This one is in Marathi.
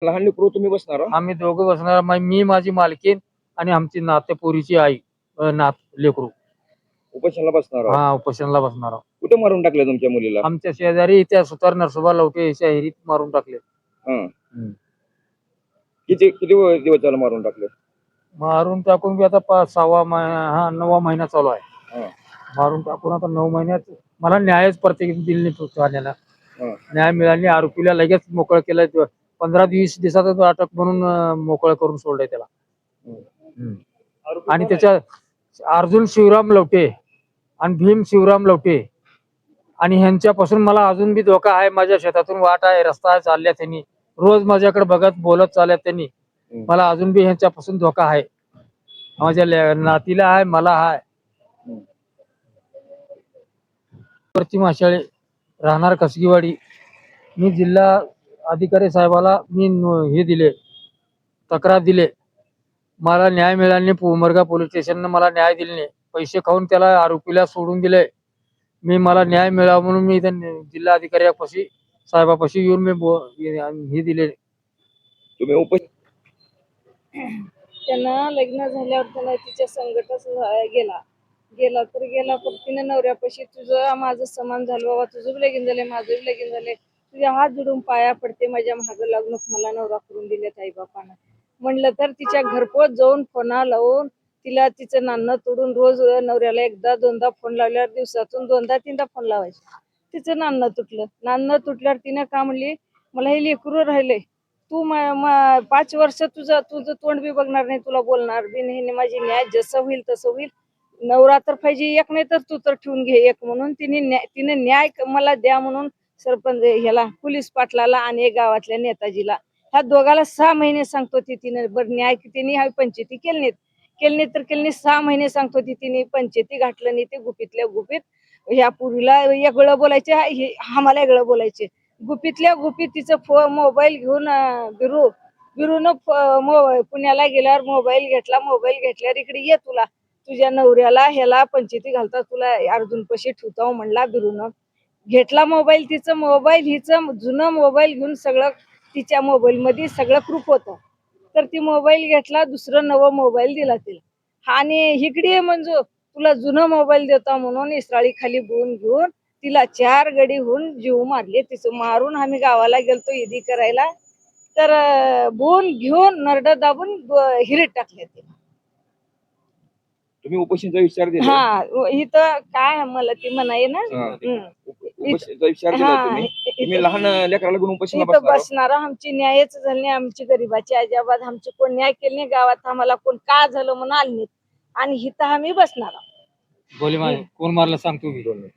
लहान लेकरू तुम्ही बसणार आहात? आम्ही दोघं बसणार. मी माझी मालकीन आणि आमची नातेपुरीची आई नात लेकरू. उपोषणाला बसणार आहात? हा, उपोषणाला बसणार आहोत. कुठे मारून टाकले तुमच्या मुलीला? आमच्या शेजारी त्या सुतार नरसोबा लवटे याच्या हिरीत मारून टाकले. हा. किती किती दिवस झाले मारून टाकले? मारून टाकून बी आता 9वा महिना चालू आहे. हा. मारून टाकून आता 9 महिन्यात मला न्यायच प्रत्येक दिल्ली ठाण्याला हा. न्याय मिळाली. आरोपीला लगेच मोकळं केलं. 15-20 दिवसातच अटक म्हणून मोकळं करून सोडलंय त्याला. आणि त्याच्या अर्जुन शिवराम लवटे आणि भीम शिवराम लवटे आणि ह्यांच्यापासून मला अजून बी धोका आहे. माझ्या शेतातून वाट आहे, रस्ता आहे, चालल्या त्यांनी रोज माझ्याकडे बघत बोलत चालल्यात त्यांनी. मला अजून बी ह्यांच्यापासून धोका आहे. माझ्या नातीला आहे, मला आहे. माशाळे राहणार कसगीवाडी. मी जिल्हा अधिकारी साहेबाला मी हे दिले, तक्रार दिले. मला न्याय मिळाला नाही. उमरगा पोलीस स्टेशननं मला न्याय दिले नाही. पैसे खाऊन त्याला आरोपीला सोडून दिले. मला न्याय मिळावा म्हणून मी जिल्हा अधिकाऱ्यापाशी साहेबापाशी येऊन मी हे दिले. तुम्ही त्यांना लग्न झाल्यावर त्याला तिच्या संकटच गेला तर गेला. पण तिने नवऱ्यापाशी तुझं माझं समान झालं बाबा, तुझं बी लगीन झाले, माझं बी लगीन झाले, तुझ्या हात जोडून पाया पडते, माझ्या मागं लागून मला नवरा करून दिलेत आई बापानं म्हणलं तर तिच्या घरपोच जाऊन फोना लावून तिला तिचं नाणं तोडून रोज नवऱ्याला एकदा दोनदा फोन लावल्यावर दिवसातून 2दा-3दा फोन लावायचे. तिचं नाणं तुटल्यावर तिनं का म्हणली, मला हे लेकरू राहिले, तू 5 वर्ष तुझं तोंड बी बघणार नाही, तुला बोलणार बी नाही, माझी न्याय जसं होईल तसं होईल. नवरा तर पाहिजे एक, नाही तर तू तर ठेवून घे एक म्हणून तिने न्याय मला द्या म्हणून सरपंच ह्याला पोलीस पाटलाला आणि गावातल्या नेताजीला ह्या दोघाला 6 महिने सांगतो तिने. बरं न्याय तिने ह्या पंचायती केली नाही 6 महिने सांगतो तिने पंचायती घातलं नाही. ते गुपितल्या गुपित ह्या पुरीला वेगळं बोलायचे, आम्हाला वेगळं बोलायचे. गुपितल्या गुपित तिचं मोबाईल घेऊन बिरून पुण्याला गेल्यावर मोबाईल घेतल्यावर इकडे ये, तुझ्या नवऱ्याला ह्याला पंचायती घालता, तुला अर्जुन पशी ठेवता म्हणला. बिरून घेतला मोबाईल. हिचं जुनं मोबाईल घेऊन सगळं तिच्या मोबाईल मध्ये सगळं प्रूफ होतं. तर ती मोबाईल घेतला, दुसरं नवं मोबाईल दिला तिला. आणि इकडे मंजू तुला जुनं मोबाईल देता म्हणून इसराळी खाली घेऊन तिला 4 गडी होऊन जीव मारले. तिचं मारून आम्ही गावाला गेलतो ईदी करायला, तर बोन घेऊन नरड दाबून हिरीत टाकले तिला. तुम्ही उपोषणाचा विचार दिला? हा, इथं काय मला ती म्हणाय ना, उपोषणाचा विचार दिला तुम्ही? तुम्ही लहान लेकराला घेऊन उपोषणाला इथं बसणारा आमची न्यायच झाली नाही. आमची गरीबाची अजाबाद आमची कोण न्याय केली नाही. गावात आम्हाला कोण का झालं म्हणून आली नाही आणि इथं आम्ही बसणार. कोण मारलं सांगतो मी.